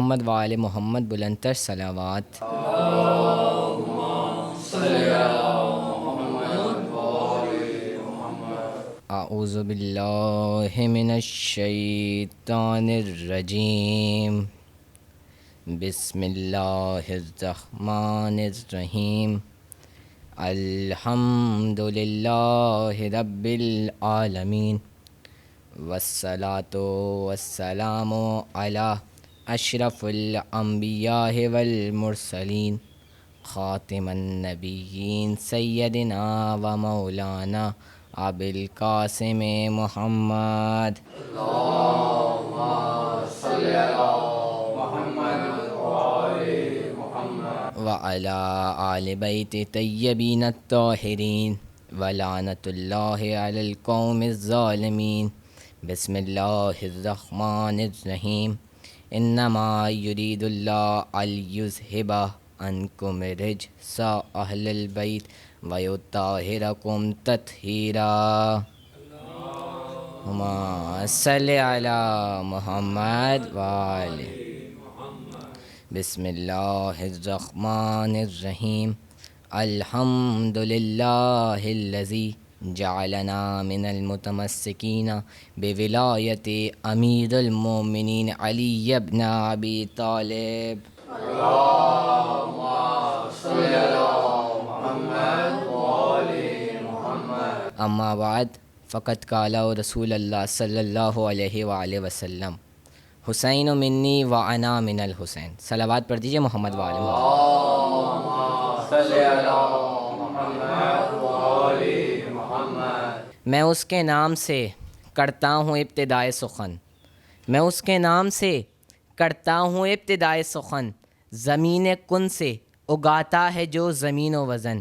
محمد وآل محمد بلند تر صلوات۔ اعوذ باللہ من الشیطان الرجیم، بسم اللہ الرحمن الرحیم، الحمد للہ رب العالمین، والصلاة والسلام علی اشرف الانبیاء والمرسلین، خاتم النبیین سیدنا و مولانا ابی القاسم محمد۔ اللہم صلی علی محمد وعلی آل بیت طیبین الطاہرین، ولعنۃ اللہ علی القوم الظالمین۔ بسم اللہ الرحمن الرحیم، انما یرید اللہ لیذھب عنکم رجس اہل البیت ویطہرکم تطہیرا۔ اللہم صلی علی محمد وآل۔ بسم اللہ الرحمن الرحیم، الحمد للہ الذی جعلنا من المتمسکین بولایت امیر المومنین علی بن ابی طالب۔ اللہم صلی علی محمد وآل محمد۔ اما بعد فقد قال رسول اللہ صلی اللہ علیہ وآلہ وسلم، حسین منی و انا من الحسین۔ صلوات پڑھ دیجئے محمد وآل محمد۔ صلی علی محمد وآل محمد۔ میں اس کے نام سے کرتا ہوں ابتدائے سخن، میں اس کے نام سے کرتا ہوں ابتدائے سخن، زمین کن سے اگاتا ہے جو زمین و وزن،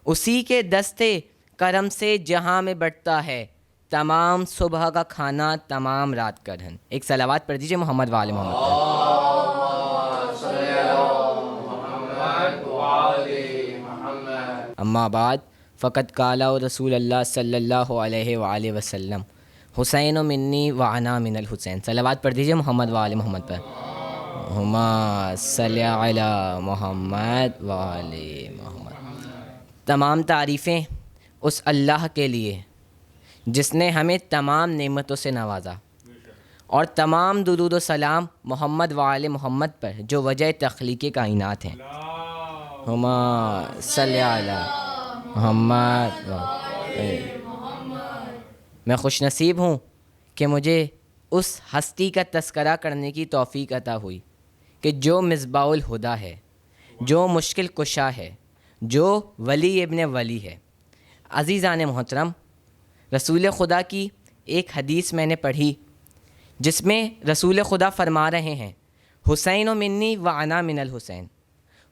اسی کے دستے کرم سے جہاں میں بٹتا ہے تمام صبح کا کھانا تمام رات کا ڈھن۔ ایک صلوات پڑھ دیجئے محمد وآل محمد۔ اما بعد فقد قال رسول اللہ صلی اللہ علیہ وآلہ وسلم، حسین منی و انا من الحسین۔ صلوات پڑھ دیجئے محمد وآل محمد پر۔ اللہم صلی علی محمد وآل محمد۔ تمام تعریفیں اس اللہ کے لیے جس نے ہمیں تمام نعمتوں سے نوازا، اور تمام درود و سلام محمد وآل محمد پر جو وجہ تخلیق کائنات ہیں۔ اللہم صلی علی محمد میں خوش نصیب ہوں کہ مجھے اس ہستی کا تذکرہ کرنے کی توفیق عطا ہوئی کہ جو مصباح الہدیٰ ہے، جو مشکل کشا ہے، جو ولی ابن ولی ہے۔ عزیزان محترم، رسول خدا کی ایک حدیث میں نے پڑھی جس میں رسول خدا فرما رہے ہیں، حسین منی و انا من الحسین،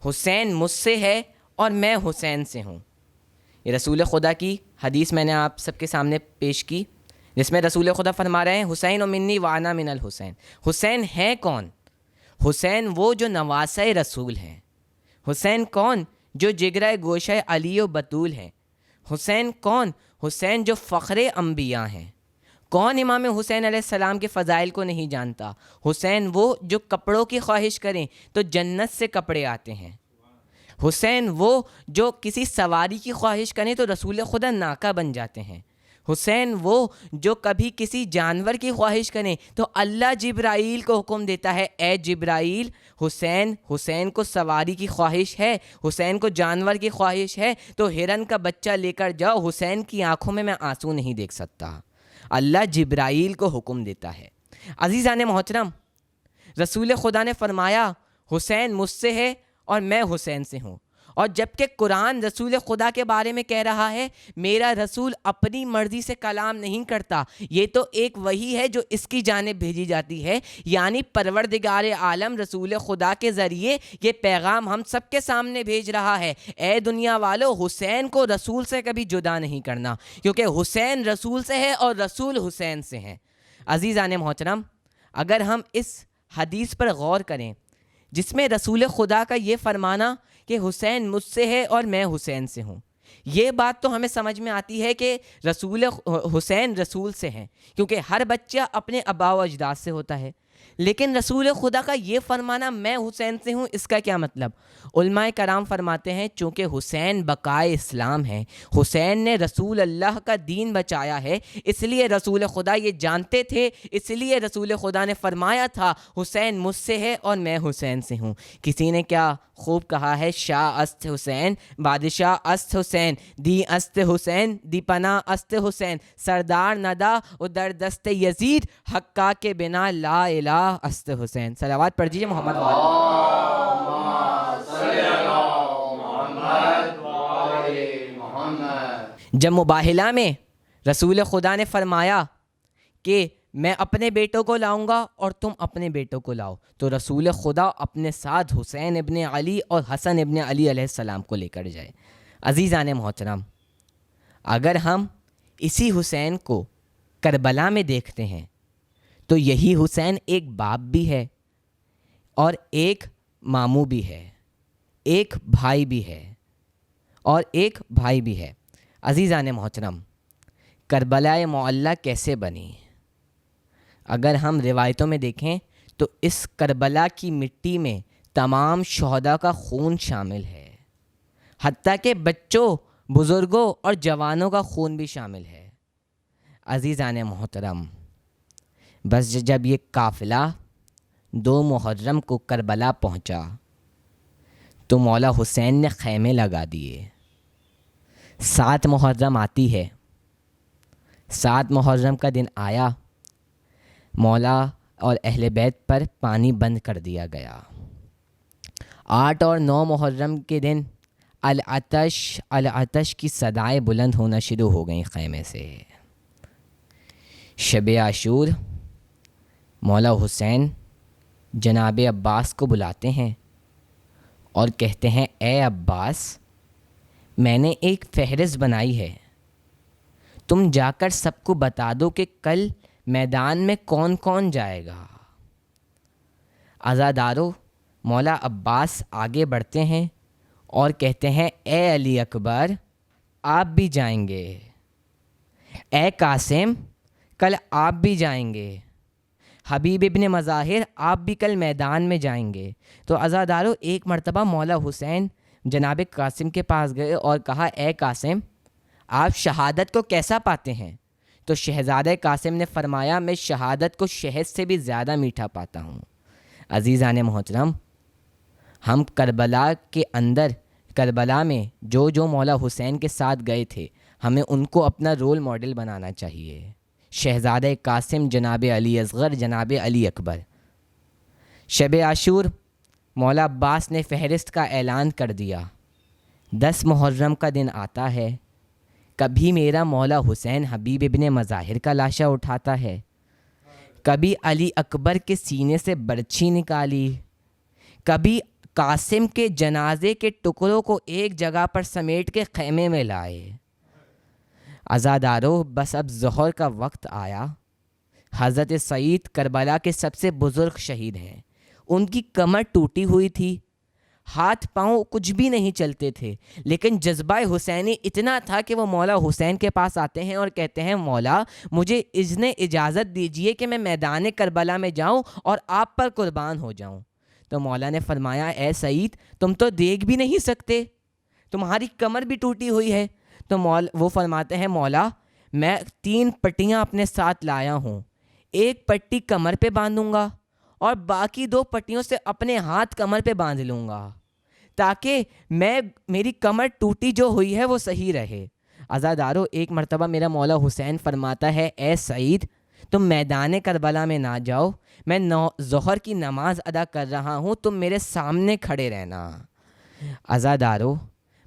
حسین مجھ سے ہے اور میں حسین سے ہوں۔ یہ رسول خدا کی حدیث میں نے آپ سب کے سامنے پیش کی، جس میں رسول خدا فرما رہے ہیں حسین منی و انا من الحسین۔ حسین ہے کون؟ حسین وہ جو نواسۂ رسول ہیں۔ حسین کون؟ جو جگرہ گوشہ علی و بطول ہیں۔ حسین کون؟ حسین جو فخر انبیاء ہیں۔ کون امام حسین علیہ السلام کے فضائل کو نہیں جانتا؟ حسین وہ جو کپڑوں کی خواہش کریں تو جنت سے کپڑے آتے ہیں۔ حسین وہ جو کسی سواری کی خواہش کریں تو رسول خدا ناکہ بن جاتے ہیں۔ حسین وہ جو کبھی کسی جانور کی خواہش کریں تو اللہ جبرائیل کو حکم دیتا ہے، اے جبرائیل، حسین کو سواری کی خواہش ہے، حسین کو جانور کی خواہش ہے تو ہرن کا بچہ لے کر جاؤ، حسین کی آنکھوں میں آنسو نہیں دیکھ سکتا۔ اللہ جبرائیل کو حکم دیتا ہے۔ عزیزان محترم، رسول خدا نے فرمایا حسین مجھ سے ہے اور میں حسین سے ہوں، اور جبکہ قرآن رسول خدا کے بارے میں کہہ رہا ہے میرا رسول اپنی مرضی سے کلام نہیں کرتا، یہ تو ایک وحی ہے جو اس کی جانب بھیجی جاتی ہے، یعنی پروردگار عالم رسول خدا کے ذریعے یہ پیغام ہم سب کے سامنے بھیج رہا ہے، اے دنیا والو، حسین کو رسول سے کبھی جدا نہیں کرنا، کیونکہ حسین رسول سے ہے اور رسول حسین سے ہے۔ عزیزان محترم، اگر ہم اس حدیث پر غور کریں جس میں رسول خدا کا یہ فرمانا کہ حسین مجھ سے ہے اور میں حسین سے ہوں، یہ بات تو ہمیں سمجھ میں آتی ہے کہ حسین رسول سے ہیں، کیونکہ ہر بچہ اپنے آباء و اجداد سے ہوتا ہے، لیکن رسول خدا کا یہ فرمانا میں حسین سے ہوں، اس کا کیا مطلب؟ علماء کرام فرماتے ہیں چونکہ حسین بقائے اسلام ہیں، حسین نے رسول اللہ کا دین بچایا ہے، اس لیے رسول خدا یہ جانتے تھے، اس لیے رسول خدا نے فرمایا تھا حسین مجھ سے ہے اور میں حسین سے ہوں۔ کسی نے کیا خوب کہا ہے، شاہ است حسین، بادشاہ است حسین، دی است حسین، دی پناہ است حسین، سردار ندا و در دست یزید، حقا کے بنا لا الہ است حسین۔ صلوات پڑھ دیجیے محمد جب مباہلہ میں رسول خدا نے فرمایا کہ میں اپنے بیٹوں کو لاؤں گا اور تم اپنے بیٹوں کو لاؤ، تو رسول خدا اپنے ساتھ حسین ابن علی اور حسن ابن علی علیہ السلام کو لے کر جائے۔ عزیزان محترم، اگر ہم اسی حسین کو کربلا میں دیکھتے ہیں تو یہی حسین ایک باپ بھی ہے اور ایک ماموں بھی ہے، ایک بھائی بھی ہے اور ایک بھائی بھی ہے۔ عزیزان محترم، کربلا معلیٰ کیسے بنی؟ اگر ہم روایتوں میں دیکھیں تو اس کربلا کی مٹی میں تمام شہداء کا خون شامل ہے، حتیٰ کہ بچوں، بزرگوں اور جوانوں کا خون بھی شامل ہے۔ عزیزان محترم، بس جب یہ قافلہ 2 محرم کو کربلا پہنچا تو مولا حسین نے خیمے لگا دیے۔ 7 محرم آتی ہے، 7 محرم کا دن آیا، مولا اور اہل بیت پر پانی بند کر دیا گیا۔ 8 اور 9 محرم کے دن العطش العطش کی صدائیں بلند ہونا شروع ہو گئیں خیمے سے۔ شب عاشور مولا حسین جناب عباس کو بلاتے ہیں اور کہتے ہیں اے عباس، میں نے ایک فہرست بنائی ہے، تم جا کر سب کو بتا دو کہ کل میدان میں کون کون جائے گا۔ عزادارو، مولا عباس آگے بڑھتے ہیں اور کہتے ہیں اے علی اکبر، آپ بھی جائیں گے، اے قاسم کل آپ بھی جائیں گے، حبیب ابن مظاہر آپ بھی کل میدان میں جائیں گے۔ تو عزادارو، ایک مرتبہ مولا حسین جناب قاسم کے پاس گئے اور کہا اے قاسم، آپ شہادت کو کیسا پاتے ہیں؟ تو شہزادہ قاسم نے فرمایا میں شہادت کو شہد سے بھی زیادہ میٹھا پاتا ہوں۔ عزیزان محترم، ہم کربلا کے اندر، کربلا میں جو مولا حسین کے ساتھ گئے تھے، ہمیں ان کو اپنا رول ماڈل بنانا چاہیے۔ شہزادہ قاسم جناب علی اصغر، جناب علی اکبر۔ شب عاشور مولا عباس نے فہرست کا اعلان کر دیا۔ 10 محرم کا دن آتا ہے، کبھی میرا مولا حسین حبیب ابن مظاہر کا لاشا اٹھاتا ہے، کبھی علی اکبر کے سینے سے برچھی نکالی، کبھی قاسم کے جنازے کے ٹکڑوں کو ایک جگہ پر سمیٹ کے خیمے میں لائے۔ عزادارو، بس اب ظہر کا وقت آیا۔ حضرت سعید کربلا کے سب سے بزرگ شہید ہیں، ان کی کمر ٹوٹی ہوئی تھی، ہاتھ پاؤں کچھ بھی نہیں چلتے تھے، لیکن جذبہ حسینی اتنا تھا کہ وہ مولا حسین کے پاس آتے ہیں اور کہتے ہیں مولا مجھے اجازت دیجئے کہ میں میدان کربلا میں جاؤں اور آپ پر قربان ہو جاؤں۔ تو مولا نے فرمایا اے سعید، تم تو دیکھ بھی نہیں سکتے، تمہاری کمر بھی ٹوٹی ہوئی ہے۔ تو وہ فرماتے ہیں مولا میں 3 پٹیاں اپنے ساتھ لایا ہوں، ایک پٹی کمر پہ باندھوں گا اور باقی 2 پٹیوں سے اپنے ہاتھ کمر پہ باندھ لوں گا تاکہ میری کمر ٹوٹی جو ہوئی ہے وہ صحیح رہے۔ عزادارو، ایک مرتبہ میرا مولا حسین فرماتا ہے اے سعید، تم میدان کربلا میں نہ جاؤ، میں ظہر کی نماز ادا کر رہا ہوں، تم میرے سامنے کھڑے رہنا۔ عزادارو،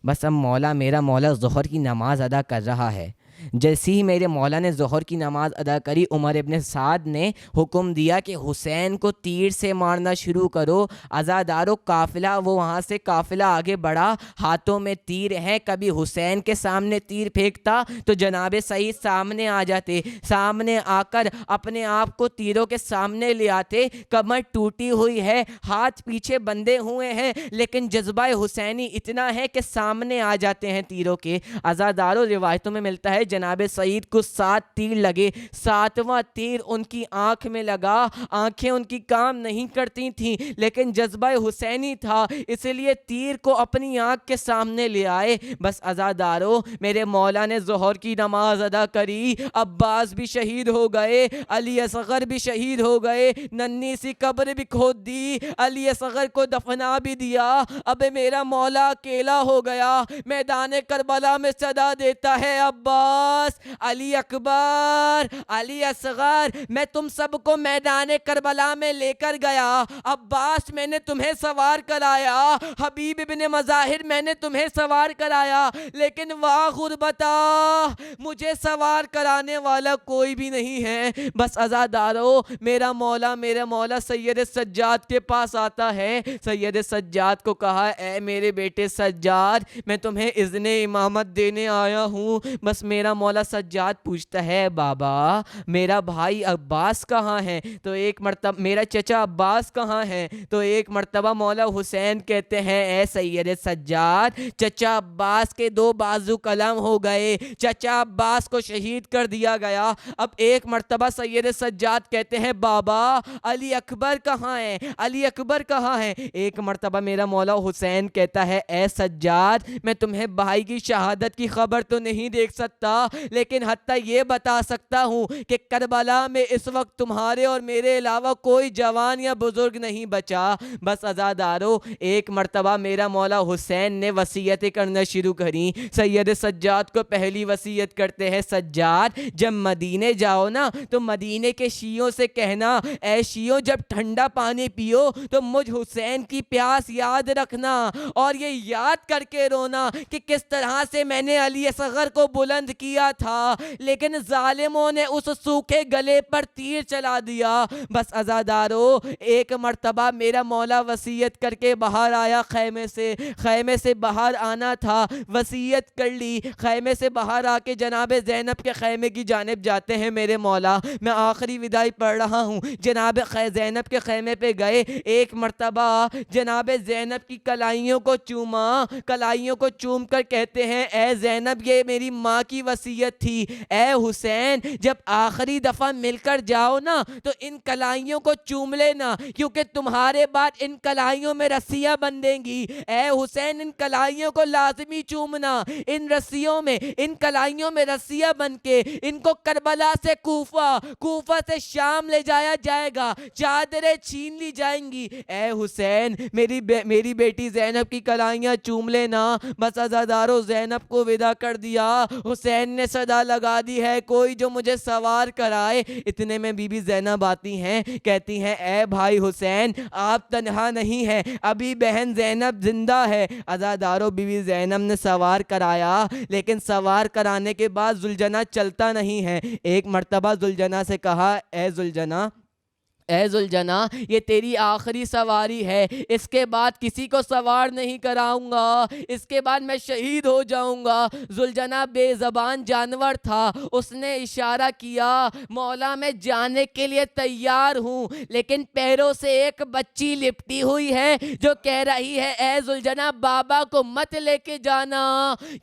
بس اب میرا مولا ظہر کی نماز ادا کر رہا ہے۔ جیسے ہی میرے مولا نے ظہر کی نماز ادا کری، عمر ابن سعد نے حکم دیا کہ حسین کو تیر سے مارنا شروع کرو۔ عزادارو، قافلہ وہ وہاں سے قافلہ آگے بڑھا، ہاتھوں میں تیر ہیں، کبھی حسین کے سامنے تیر پھینکتا تو جناب سعید سامنے آ جاتے، سامنے آ کر اپنے آپ کو تیروں کے سامنے لے آتے۔ کمر ٹوٹی ہوئی ہے، ہاتھ پیچھے بندھے ہوئے ہیں، لیکن جذبہ حسینی اتنا ہے کہ سامنے آ جاتے ہیں تیروں کے۔ عزادارو، روایتوں میں ملتا ہے جناب سعید کو 7 تیر لگے، 7واں تیر ان کی آنکھ میں لگا، آنکھیں ان کی کام نہیں کرتی تھیں لیکن جذبہ حسینی تھا، اس لیے تیر کو اپنی آنکھ کے سامنے لے آئے۔ بس عزادارو، میرے مولا نے ظہر کی نماز ادا کری، عباس بھی شہید ہو گئے، علی اصغر بھی شہید ہو گئے، ننھی سی قبر بھی کھود دی، علی اصغر کو دفنا بھی دیا، اب میرا مولا اکیلا ہو گیا۔ میدان کربلا میں صدا دیتا ہے عباس، علی اکبر، علی اصغر، میں تم سب کو میدان کربلا میں لے کر گیا، عباس میں نے تمہیں سوار کرایا، حبیب ابن مظاہر میں نے تمہیں سوار کرایا، لیکن واہ غربتا، مجھے سوار کرانے والا کوئی بھی نہیں ہے۔ بس عزادارو، میرا مولا سید سجاد کے پاس آتا ہے، سید سجاد کو کہا اے میرے بیٹے سجاد، میں تمہیں اذن امامت دینے آیا ہوں۔ بس میرا مولا سجاد پوچھتا ہے بابا میرا بھائی عباس کہاں ہے؟ تو ایک مرتبہ میرا چچا عباس کہاں ہے؟ تو ایک مرتبہ مولا حسین کہتے ہیں اے سید سجاد، چچا عباس کے 2 بازو قلم ہو گئے، چچا عباس کو شہید کر دیا گیا۔ اب ایک مرتبہ سید سجاد کہتے ہیں بابا علی اکبر کہاں ہے؟ علی اکبر کہاں ہے؟ ایک مرتبہ میرا مولا حسین کہتا ہے اے سجاد، میں تمہیں بھائی کی شہادت کی خبر تو نہیں دیکھ سکتا، لیکن حتیٰ یہ بتا سکتا ہوں کہ کربلا میں اس وقت تمہارے اور میرے علاوہ کوئی جوان یا بزرگ نہیں بچا۔ بس عزادارو، ایک مرتبہ میرا مولا حسین نے وصیتیں کرنا شروع کریں۔ سید سجاد کو پہلی وصیت کرتے ہیں سجاد، جب مدینے جاؤ نا تو مدینے کے شیعوں سے کہنا اے شیعوں جب ٹھنڈا پانی پیو تو مجھ حسین کی پیاس یاد رکھنا، اور یہ یاد کر کے رونا کہ کس طرح سے میں نے علی اصغر کو بلند کیا تھا لیکن ظالموں نے اس سوکھے گلے پر تیر چلا دیا۔ بس عزادارو، ایک مرتبہ میرا مولا وصیت کر کے باہر آیا، خیمے سے باہر آنا تھا، وصیت کر لی، خیمے سے باہر آ کے جناب زینب کے خیمے کی جانب جاتے ہیں میرے مولا، میں آخری وداعی پڑھ رہا ہوں، جناب زینب کے خیمے پہ گئے، ایک مرتبہ جناب زینب کی کلائیوں کو چوما، کلائیوں کو چوم کر کہتے ہیں اے زینب یہ میری ماں کی وصیت تھی، اے حسین جب آخری دفعہ مل کر جاؤ نا تو ان کلائیوں کو چوم لینا، کیونکہ تمہارے بعد ان کلائیوں میں رسیاں بندھیں گی، اے حسین ان کلائیوں کو لازمی چومنا، ان رسیوں میں، ان کلائیوں میں رسیاں بن کے ان کو کربلا سے کوفہ سے شام لے جایا جائے گا، چادریں چھین لی جائیں گی، اے حسین میری بیٹی زینب کی کلائیاں چوم لینا۔ بس عزادارو، زینب کو ودا کر دیا، حسین نے صدا لگا دی ہے کوئی جو مجھے سوار کرائے۔ اتنے میں بی بی زینب آتی ہیں، کہتی ہیں اے بھائی حسین آپ تنہا نہیں ہیں، ابھی بہن زینب زندہ ہے۔ عزادارو، بی بی زینب نے سوار کرایا، لیکن سوار کرانے کے بعد زلجنہ چلتا نہیں ہے۔ ایک مرتبہ زلجنہ سے کہا اے زلجنہ یہ تیری آخری سواری ہے، اس کے بعد کسی کو سوار نہیں کراؤں گا، اس کے بعد میں شہید ہو جاؤں گا۔ زلجنہ بے زبان جانور تھا، اس نے اشارہ کیا مولا میں جانے کے لیے تیار ہوں، لیکن پیروں سے ایک بچی لپٹی ہوئی ہے جو کہہ رہی ہے اے زلجنہ بابا کو مت لے کے جانا،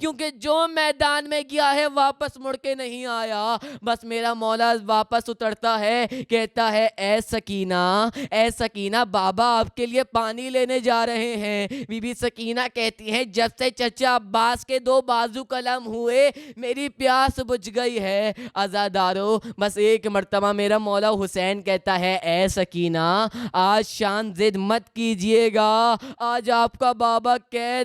کیونکہ جو میدان میں گیا ہے واپس مڑ کے نہیں آیا۔ بس میرا مولا واپس اترتا ہے، کہتا ہے اے سکینہ بابا آپ کے لیے پانی لینے جا رہے ہیں۔ بی بی سکینہ کہتی ہیں جب سے چچا عباس کے 2 بازو قلم ہوئے میری پیاس بجھ گئی ہے۔ عزادارو، بس ایک مرتبہ میرا مولا حسین کہتا ہے اے سکینہ آج شان ضد مت کیجئے گا، آج آپ کا بابا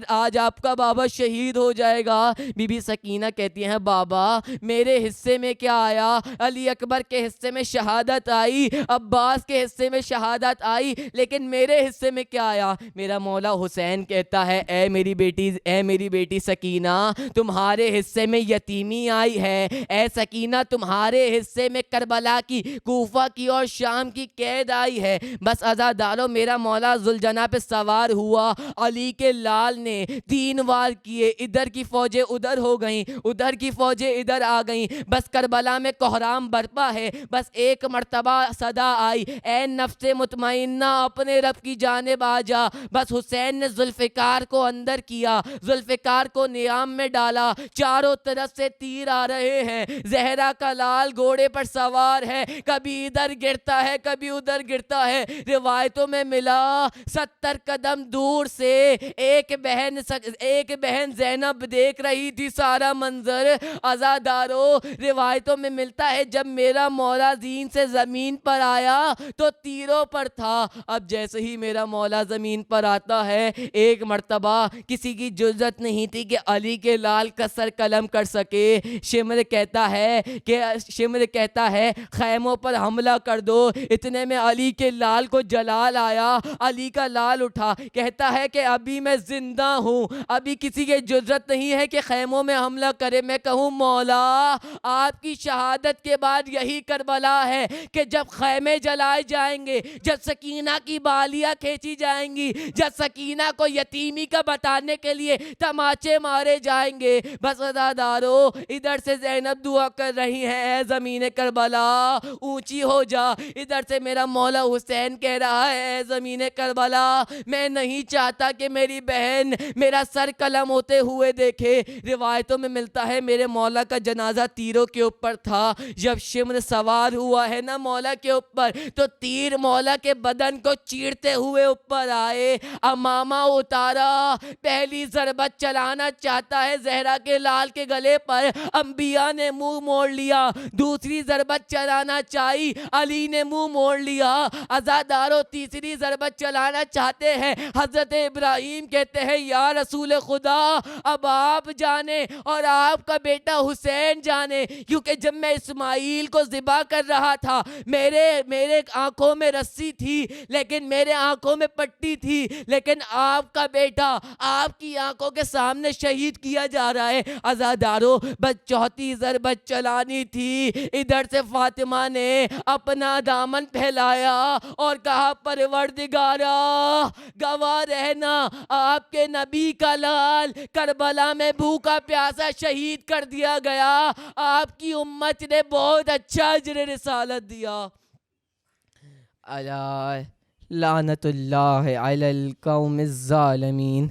آج آپ کا بابا شہید ہو جائے گا۔ بی بی سکینہ کہتی ہیں بابا میرے حصے میں کیا آیا؟ علی اکبر کے حصے میں شہادت آئی، عباس کے حصے میں شہادت آئی، لیکن میرے حصے میں کیا آیا؟ میرا مولا حسین کہتا ہے اے میری بیٹی سکینہ تمہارے حصے میں یتیمی آئی ہے، اے سکینہ تمہارے حصے میں کربلا کی، کوفہ کی اور شام کی قید آئی ہے۔ بس عزادارو، میرا مولا زلجنہ پہ سوار ہوا، علی کے لال نے 3 وار کیے، ادھر کی فوجیں ادھر ہو گئیں، ادھر کی فوجیں ادھر آ گئیں، بس کربلا میں کوہرام برپا ہے۔ بس ایک مرتبہ صدا آئی اے نفس مطمئنہ اپنے رب کی جانب آ جا. بس حسین نے ذوالفقار کو اندر کیا, ذوالفقار کو نیام میں ڈالا. چاروں طرف سے تیر آ رہے ہیں. زہرا کا لال گھوڑے پر سوار ہے, کبھی ادھر گرتا ہے کبھی ادھر گرتا ہے. روایتوں میں ملا 70 قدم دور سے ایک بہن زینب دیکھ رہی تھی سارا منظر. عزادارو, روایتوں میں ملتا ہے جب میرا مولا زین سے زمین پر آیا تو تیروں پر تھا. اب جیسے ہی میرا مولا زمین پر آتا ہے, ایک مرتبہ کسی کی جرأت نہیں تھی کہ علی کے لال کا سر قلم کر سکے. شمر کہتا ہے خیموں پر حملہ کر دو. اتنے میں علی کے لال کو جلال آیا. علی کا لال اٹھا, کہتا ہے کہ ابھی میں زندہ ہوں, ابھی کسی کی جرأت نہیں ہے کہ خیموں میں حملہ کرے. میں کہوں مولا آپ کی شہادت کے بعد یہی کربلا ہے کہ جب خیمے جلائے جائیں گے, جب سکینہ کی بالیاں کھینچی جائیں گی, جب سکینہ کو یتیمی کا بتانے کے لیے تماچے مارے جائیں گے. بس عزادارو, ادھر سے زینب دعا کر رہی ہیں اے زمین کربلا اونچی ہو جا. ادھر سے میرا مولا حسین کہہ رہا ہے اے زمین کربلا میں نہیں چاہتا کہ میری بہن میرا سر قلم ہوتے ہوئے دیکھے. روایتوں میں ملتا ہے میرے مولا کا جنازہ تیروں کے اوپر تھا. جب شمر سوار ہوا ہے نا مولا کے اوپر تو تیر مولا کے بدن کو چیرتے ہوئے اوپر آئے. امامہ اتارا, پہلی ضربت چلانا چاہتا ہے زہرا کے لال کے گلے پر, انبیاء نے منہ موڑ لیا. دوسری ضربت چلانا چاہی, علی نے منہ موڑ لیا. عزادارو, تیسری ضربت چلانا چاہتے ہیں. حضرت ابراہیم کہتے ہیں یا رسول خدا اب آپ جانے اور آپ کا بیٹا حسین جانے, کیونکہ جب میں اسماعیل کو ذبح کر رہا تھا میرے آنکھوں میں رسی تھی, لیکن میرے آنکھوں میں پٹی تھی, لیکن آپ کا بیٹا آپ کی آنکھوں کے سامنے شہید کیا جا رہا ہے. عزادارو, بس چوتھی ضربت چلانی تھی. ادھر سے فاطمہ نے اپنا دامن پھیلایا اور کہا پروردگارا گواہ رہنا آپ کے نبی کا لال کربلا میں بھوکا پیاسا شہید کر دیا گیا, آپ کی امت نے بہت اچھا اجر رسالت دیا. لعنت اللہ علی القوم الظالمین.